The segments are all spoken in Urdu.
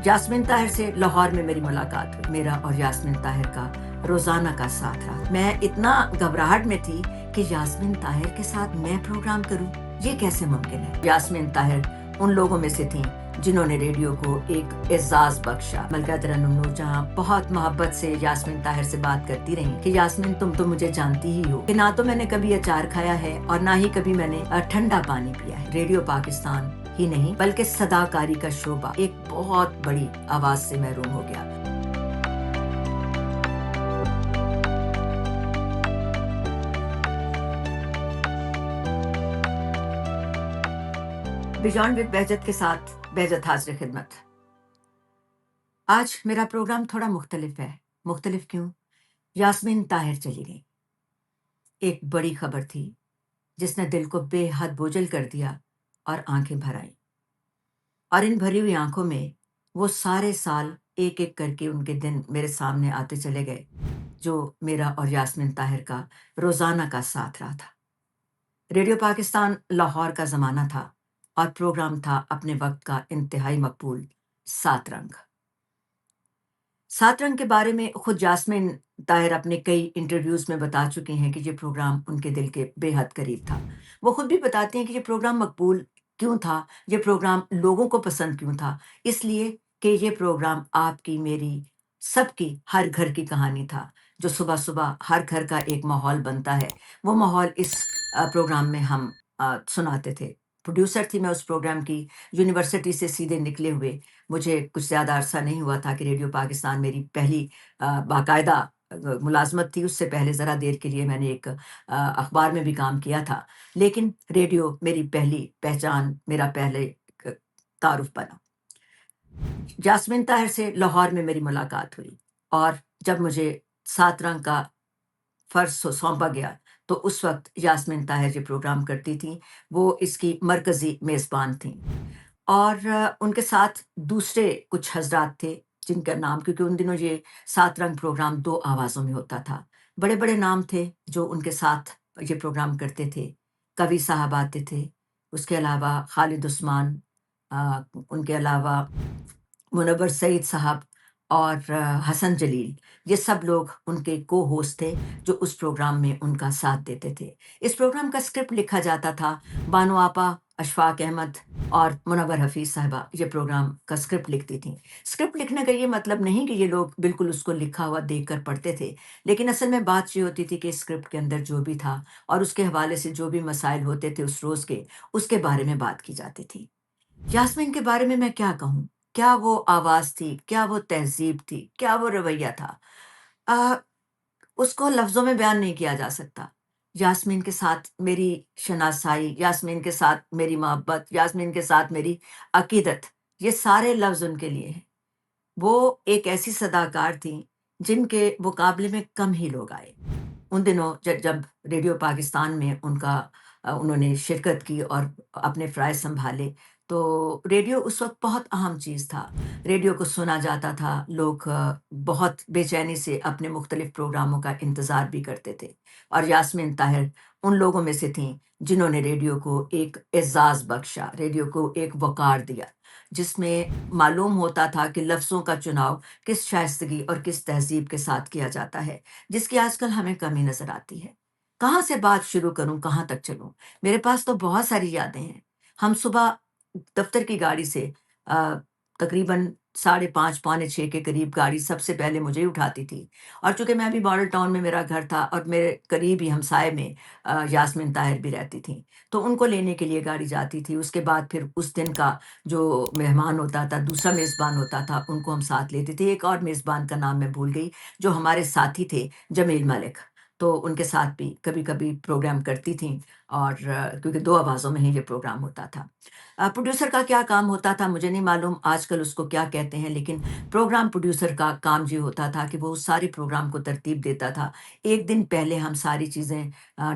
یاسمین طاہر سے لاہور میں میری ملاقات ہوئی. میرا اور یاسمین طاہر کا روزانہ کا ساتھ رہا. میں اتنا گھبراہٹ میں تھی کہ یاسمین طاہر کے ساتھ میں پروگرام کروں، یہ کیسے ممکن ہے. یاسمین طاہر ان لوگوں میں سے تھیں جنہوں نے ریڈیو کو ایک اعزاز بخشا. ملکہ ترنم نور جہاں بہت محبت سے یاسمین طاہر سے بات کرتی رہی کہ یاسمین تم تو مجھے جانتی ہی ہو کہ نہ تو میں نے کبھی اچار کھایا ہے اور نہ ہی کبھی میں نے ٹھنڈا پانی پیا ہے. ریڈیو پاکستان ہی نہیں بلکہ صداکاری کا شعبہ ایک بہت بڑی آواز سے محروم ہو گیا. بیجانڈ وتھ بہجت کے ساتھ بہجت حاضر خدمت. آج میرا پروگرام تھوڑا مختلف ہے. مختلف کیوں؟ یاسمین طاہر چلی گئی. ایک بڑی خبر تھی جس نے دل کو بے حد بوجھل کر دیا اور آنکھیں بھر آئیں. اور ان بھری ہوئی آنکھوں میں وہ سارے سال ایک ایک کر کے ان کے دن میرے سامنے آتے چلے گئے جو میرا اور یاسمین طاہر کا روزانہ کا ساتھ رہا تھا. ریڈیو پاکستان لاہور کا زمانہ تھا اور پروگرام تھا اپنے وقت کا انتہائی مقبول سات رنگ. سات رنگ کے بارے میں خود یاسمین طاہر اپنے کئی انٹرویوز میں بتا چکے ہیں کہ یہ پروگرام ان کے دل کے بے حد قریب تھا. وہ خود بھی بتاتے ہیں کہ یہ پروگرام مقبول کیوں تھا، یہ پروگرام لوگوں کو پسند کیوں تھا. اس لیے کہ یہ پروگرام آپ کی، میری، سب کی، ہر گھر کی کہانی تھا جو صبح صبح ہر گھر کا ایک ماحول بنتا ہے. وہ ماحول اس پروگرام میں ہم سناتے تھے. پروڈیوسر تھی میں اس پروگرام کی. یونیورسٹی سے سیدھے نکلے ہوئے مجھے کچھ زیادہ عرصہ نہیں ہوا تھا کہ ریڈیو پاکستان میری پہلی باقاعدہ ملازمت تھی. اس سے پہلے ذرا دیر کے لیے میں نے ایک اخبار میں بھی کام کیا تھا، لیکن ریڈیو میری پہلی پہچان، میرا پہلے تعارف بنا. یاسمین طاہر سے لاہور میں میری ملاقات ہوئی اور جب مجھے سات رنگ کا فرض سونپا گیا تو اس وقت یاسمین طاہر جو پروگرام کرتی تھیں وہ اس کی مرکزی میزبان تھیں. اور ان کے ساتھ دوسرے کچھ حضرات تھے جن کا نام، کیونکہ ان دنوں یہ سات رنگ پروگرام دو آوازوں میں ہوتا تھا. بڑے بڑے نام تھے جو ان کے ساتھ یہ پروگرام کرتے تھے. کبھی صاحب آتے تھے، اس کے علاوہ خالد عثمان، ان کے علاوہ منور سعید صاحب اور حسن جلیل. یہ سب لوگ ان کے کو ہوسٹ تھے جو اس پروگرام میں ان کا ساتھ دیتے تھے. اس پروگرام کا اسکرپٹ لکھا جاتا تھا. بانو آپا، اشفاق احمد اور منور حفیظ صاحبہ یہ پروگرام کا اسکرپٹ لکھتی تھیں. اسکرپٹ لکھنے کا یہ مطلب نہیں کہ یہ لوگ بالکل اس کو لکھا ہوا دیکھ کر پڑھتے تھے، لیکن اصل میں بات یہ ہوتی تھی کہ اسکرپٹ کے اندر جو بھی تھا اور اس کے حوالے سے جو بھی مسائل ہوتے تھے اس روز کے، اس کے بارے میں بات کی جاتی تھی. یاسمین کے بارے میں کیا کہوں؟ کیا وہ آواز تھی، کیا وہ تہذیب تھی، کیا وہ رویہ تھا، اس کو لفظوں میں بیان نہیں کیا جا سکتا. یاسمین کے ساتھ میری شناسائی، یاسمین کے ساتھ میری محبت، یاسمین کے ساتھ میری عقیدت، یہ سارے لفظ ان کے لیے ہیں. وہ ایک ایسی صداکار تھیں جن کے مقابلے میں کم ہی لوگ آئے. ان دنوں جب ریڈیو پاکستان میں انہوں نے شرکت کی اور اپنے فرائض سنبھالے تو ریڈیو اس وقت بہت اہم چیز تھا. ریڈیو کو سنا جاتا تھا، لوگ بہت بے چینی سے اپنے مختلف پروگراموں کا انتظار بھی کرتے تھے. اور یاسمین طاہر ان لوگوں میں سے تھیں جنہوں نے ریڈیو کو ایک اعزاز بخشا، ریڈیو کو ایک وقار دیا جس میں معلوم ہوتا تھا کہ لفظوں کا چناؤ کس شائستگی اور کس تہذیب کے ساتھ کیا جاتا ہے، جس کی آج کل ہمیں کمی نظر آتی ہے. کہاں سے بات شروع کروں، کہاں تک چلوں؟ میرے پاس تو بہت ساری یادیں ہیں. ہم صبح دفتر کی گاڑی سے تقریباً 5:30 پونے 6 کے قریب گاڑی سب سے پہلے مجھے ہی اٹھاتی تھی. اور چونکہ میں بھی ماڈل ٹاؤن میں میرا گھر تھا اور میرے قریب ہی ہمسائے میں یاسمین طاہر بھی رہتی تھیں، تو ان کو لینے کے لیے گاڑی جاتی تھی. اس کے بعد پھر اس دن کا جو مہمان ہوتا تھا، دوسرا میزبان ہوتا تھا، ان کو ہم ساتھ لیتے تھے. ایک اور میزبان کا نام میں بھول گئی جو ہمارے ساتھی تھے، جمیل ملک، تو ان کے ساتھ بھی کبھی کبھی پروگرام کرتی تھیں. اور کیونکہ دو آوازوں میں ہی یہ پروگرام ہوتا تھا. پروڈیوسر کا کیا کام ہوتا تھا مجھے نہیں معلوم آج کل اس کو کیا کہتے ہیں، لیکن پروگرام پروڈیوسر کا کام یہ ہوتا تھا کہ وہ اس سارے پروگرام کو ترتیب دیتا تھا. ایک دن پہلے ہم ساری چیزیں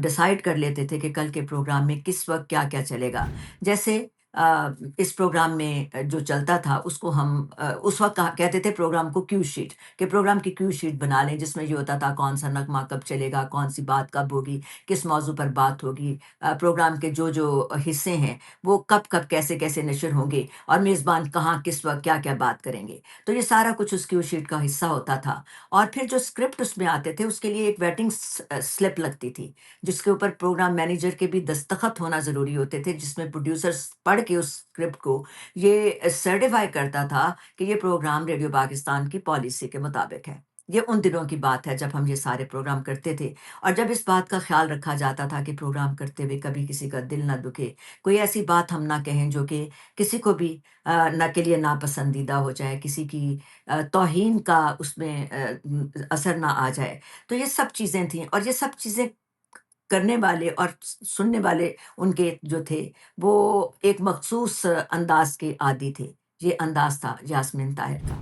ڈیسائیڈ کر لیتے تھے کہ کل کے پروگرام میں کس وقت کیا کیا چلے گا. جیسے اس پروگرام میں جو چلتا تھا اس کو ہم اس وقت کہتے تھے پروگرام کو کیو شیٹ، کہ پروگرام کی کیو شیٹ بنا لیں، جس میں یہ ہوتا تھا کون سا نغمہ کب چلے گا، کون سی بات کب ہوگی، کس موضوع پر بات ہوگی، پروگرام کے جو جو حصے ہیں وہ کب کب کیسے کیسے نشر ہوں گے، اور میزبان کہاں کس وقت کیا کیا بات کریں گے۔ تو یہ سارا کچھ اس کیو شیٹ کا حصہ ہوتا تھا۔ اور پھر جو اسکرپٹ اس میں آتے تھے اس کے لیے ایک ویٹنگ سلپ لگتی تھی، جس کے اوپر پروگرام مینیجر کے بھی دستخط ہونا ضروری ہوتے تھے، جس میں پروڈیوسرز پڑھ کے اس اسکرپٹ کو یہ سرٹیفائی کرتا تھا کہ یہ پروگرام ریڈیو پاکستان کی پالیسی کے مطابق ہے۔ یہ ان دنوں کی بات ہے جب ہم یہ سارے پروگرام کرتے تھے، اور جب اس بات کا خیال رکھا جاتا تھا کہ پروگرام کرتے ہوئے کبھی کسی کا دل نہ دکھے، کوئی ایسی بات ہم نہ کہیں جو کہ کسی کو بھی نہ کے لیے ناپسندیدہ ہو جائے، کسی کی توہین کا اس میں اثر نہ آ جائے۔ تو یہ سب چیزیں تھیں، اور یہ سب چیزیں کرنے والے اور سننے والے ان کے جو تھے وہ ایک مخصوص انداز کے عادی تھے۔ یہ انداز تھا یاسمین طاہر کا۔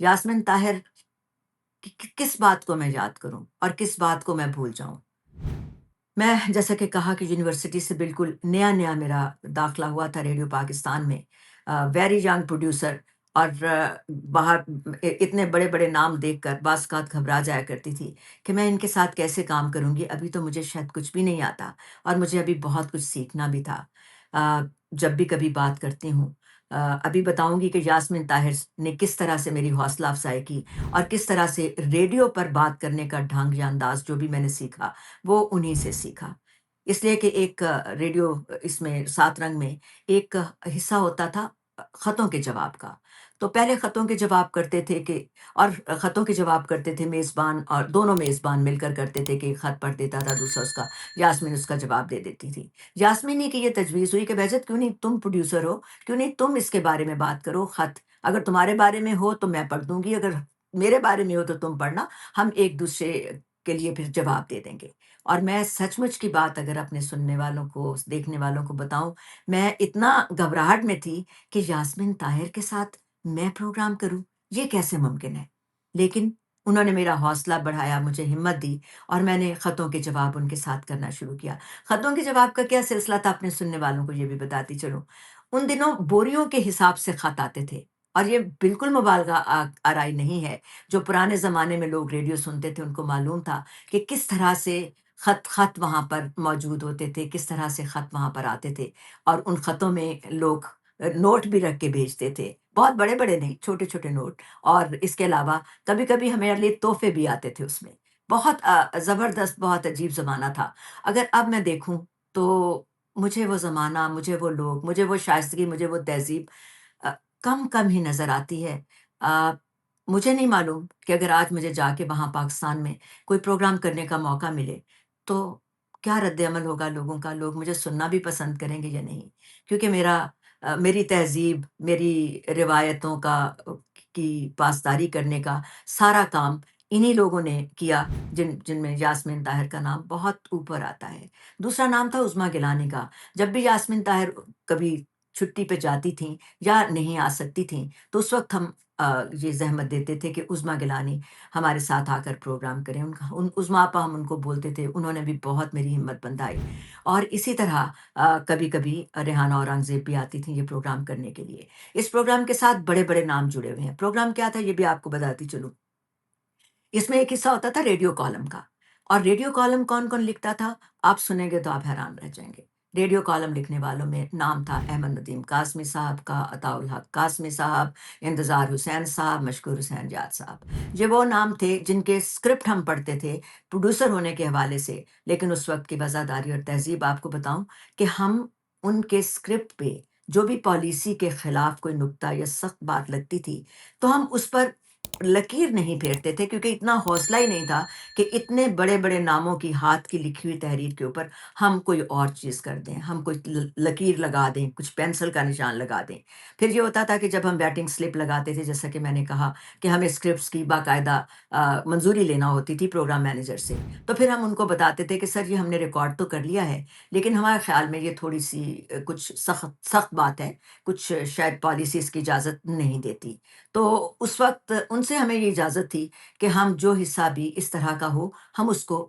یاسمین طاہر کس بات کو میں یاد کروں اور کس بات کو میں بھول جاؤں؟ میں جیسا کہ کہا کہ یونیورسٹی سے بالکل نیا نیا میرا داخلہ ہوا تھا ریڈیو پاکستان میں، ویری ینگ پروڈیوسر، اور باہر اتنے بڑے بڑے نام دیکھ کر بعض اوقات گھبرا جایا کرتی تھی کہ میں ان کے ساتھ کیسے کام کروں گی، ابھی تو مجھے شاید کچھ بھی نہیں آتا، اور مجھے ابھی بہت کچھ سیکھنا بھی تھا۔ آ، جب بھی کبھی بات کرتی ہوں، ابھی بتاؤں گی کہ یاسمین طاہر نے کس طرح سے میری حوصلہ افزائی کی، اور کس طرح سے ریڈیو پر بات کرنے کا ڈھنگ یا انداز جو بھی میں نے سیکھا وہ انہی سے سیکھا۔ اس لیے کہ ایک ریڈیو، اس میں سات رنگ میں ایک حصہ ہوتا تھا خطوں کے جواب کا۔ تو پہلے خطوں کے جواب کرتے تھے کہ، اور خطوں کے جواب کرتے تھے میزبان، اور دونوں میزبان مل کر کرتے تھے کہ ایک خط پڑھ دیتا تھا دوسرا اس کا، یاسمین اس کا جواب دے دیتی تھی۔ یاسمین ہی کی یہ تجویز ہوئی کہ بہجت کیوں نہیں تم پروڈیوسر ہو، کیوں نہیں تم اس کے بارے میں بات کرو، خط اگر تمہارے بارے میں ہو تو میں پڑھ دوں گی، اگر میرے بارے میں ہو تو تم پڑھنا، ہم ایک دوسرے کے لیے پھر جواب دے دیں گے۔ اور میں سچ مچ کی بات اگر اپنے سننے والوں کو دیکھنے والوں کو بتاؤں، میں اتنا گھبراہٹ میں تھی کہ یاسمین طاہر کے ساتھ میں پروگرام کروں، یہ کیسے ممکن ہے؟ لیکن انہوں نے میرا حوصلہ بڑھایا، مجھے ہمت دی، اور میں نے خطوں کے جواب ان کے ساتھ کرنا شروع کیا۔ خطوں کے جواب کا کیا سلسلہ تھا اپنے سننے والوں کو یہ بھی بتاتی چلوں۔ ان دنوں بوریوں کے حساب سے خط آتے تھے، اور یہ بالکل مبالغہ آرائی نہیں ہے۔ جو پرانے زمانے میں لوگ ریڈیو سنتے تھے ان کو معلوم تھا کہ کس طرح سے خط وہاں پر موجود ہوتے تھے، کس طرح سے خط وہاں پر آتے تھے، اور ان خطوں میں لوگ نوٹ بھی رکھ کے بھیجتے تھے، بہت بڑے بڑے نہیں، چھوٹے چھوٹے نوٹ، اور اس کے علاوہ کبھی کبھی ہمارے لیے تحفے بھی آتے تھے اس میں۔ بہت زبردست، بہت عجیب زمانہ تھا۔ اگر اب میں دیکھوں تو مجھے وہ زمانہ، مجھے وہ لوگ، مجھے وہ شائستگی، مجھے وہ تہذیب آ، کم کم ہی نظر آتی ہے۔ آ، مجھے نہیں معلوم کہ اگر آج مجھے جا کے وہاں پاکستان میں کوئی پروگرام کرنے کا موقع ملے تو کیا رد عمل ہوگا لوگوں کا، لوگ مجھے سننا بھی پسند کریں گے یا نہیں، کیونکہ میری تہذیب، میری روایتوں کی پاسداری کرنے کا سارا کام انہی لوگوں نے کیا، جن میں یاسمین طاہر کا نام بہت اوپر آتا ہے۔ دوسرا نام تھا عظمیٰ گیلانی کا۔ جب بھی یاسمین طاہر کبھی چھٹی پہ جاتی تھیں یا نہیں آ سکتی تھیں تو اس وقت ہم یہ زحمت دیتے تھے کہ عظمیٰ گیلانی ہمارے ساتھ آ کر پروگرام کریں۔ ان عظمیٰ آپا ہم ان کو بولتے تھے، انہوں نے بھی بہت میری ہمت بندھائی۔ اور اسی طرح کبھی کبھی ریحانہ اورنگزیب بھی آتی تھیں یہ پروگرام کرنے کے لیے۔ اس پروگرام کے ساتھ بڑے بڑے نام جڑے ہوئے ہیں۔ پروگرام کیا تھا یہ بھی آپ کو بتاتی چلوں۔ اس میں ایک حصہ ہوتا تھا ریڈیو کالم کا، اور ریڈیو کالم کون کون لکھتا تھا آپ سنیں گے تو آپ حیران رہ جائیں گے۔ ریڈیو کالم لکھنے والوں میں نام تھا احمد ندیم قاسمی صاحب کا، عطاء الحق قاسمی صاحب، انتظار حسین صاحب، مشکور حسین جاد صاحب۔ یہ وہ نام تھے جن کے اسکرپٹ ہم پڑھتے تھے پروڈیوسر ہونے کے حوالے سے، لیکن اس وقت کی وزاداری اور تہذیب آپ کو بتاؤں کہ ہم ان کے اسکرپٹ پہ جو بھی پالیسی کے خلاف کوئی نکتہ یا سخت بات لگتی تھی تو ہم اس پر لکیر نہیں پھیرتے تھے، کیونکہ اتنا حوصلہ ہی نہیں تھا کہ اتنے بڑے بڑے ناموں کی ہاتھ کی لکھی ہوئی تحریر کے اوپر ہم کوئی اور چیز کر دیں، ہم کوئی لکیر لگا دیں، کچھ پینسل کا نشان لگا دیں۔ پھر یہ ہوتا تھا کہ جب ہم بیٹنگ سلپ لگاتے تھے، جیسا کہ میں نے کہا کہ ہمیں اسکرپٹس کی باقاعدہ منظوری لینا ہوتی تھی پروگرام مینیجر سے، تو پھر ہم ان کو بتاتے تھے کہ سر یہ ہم نے ریکارڈ تو کر لیا ہے، لیکن ہمارے خیال میں یہ تھوڑی سی کچھ سخت بات ہے، کچھ شاید پالیسی اس کی اجازت نہیں دیتی۔ تو اس وقت ان سے ہمیں یہ اجازت تھی کہ ہم جو حصہ بھی اس طرح کا ہو ہم اس کو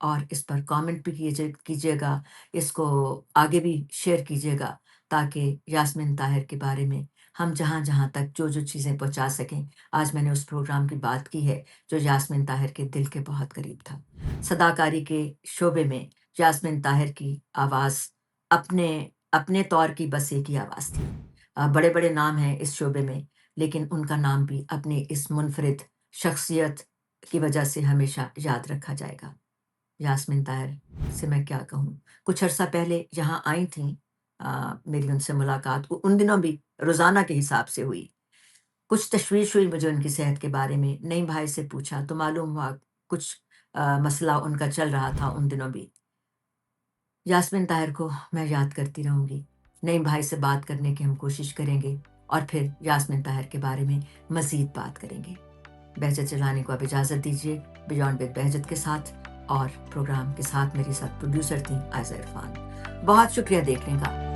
اور اس پر کامنٹ بھی کیجیے گا، اس کو آگے بھی شیئر کیجیے گا، تاکہ یاسمین طاہر کے بارے میں ہم جہاں تک جو چیزیں پہنچا سکیں۔ آج میں نے اس پروگرام کی بات کی ہے جو یاسمین طاہر کے دل کے بہت قریب تھا۔ صداکاری کے شعبے میں یاسمین طاہر کی آواز اپنے اپنے طور کی بس ایک ہی آواز تھی۔ بڑے بڑے نام ہیں اس شعبے میں، لیکن ان کا نام بھی اپنی اس منفرد شخصیت کی وجہ سے ہمیشہ یاد رکھا جائے گا۔ یاسمین طاہر سے میں کیا کہوں، کچھ عرصہ پہلے یہاں آئی تھیں، میری ان سے ملاقات ان دنوں بھی روزانہ کے حساب سے ہوئی۔ کچھ تشویش ہوئی مجھے ان کی صحت کے بارے میں، نئی بھائی سے پوچھا تو معلوم ہوا کچھ مسئلہ ان کا چل رہا تھا ان دنوں بھی۔ یاسمین طاہر کو میں یاد کرتی رہوں گی۔ نئی بھائی سے بات کرنے کی ہم کوشش کریں گے اور پھر یاسمین طاہر کے بارے میں مزید بات کریں گے۔ بہجت چلانے کو اب اجازت دیجیے، بیونڈ ود بہجت کے ساتھ، اور پروگرام کے ساتھ میرے ساتھ پروڈیوسر تھیں آئزہ عرفان۔ بہت شکریہ دیکھنے کا۔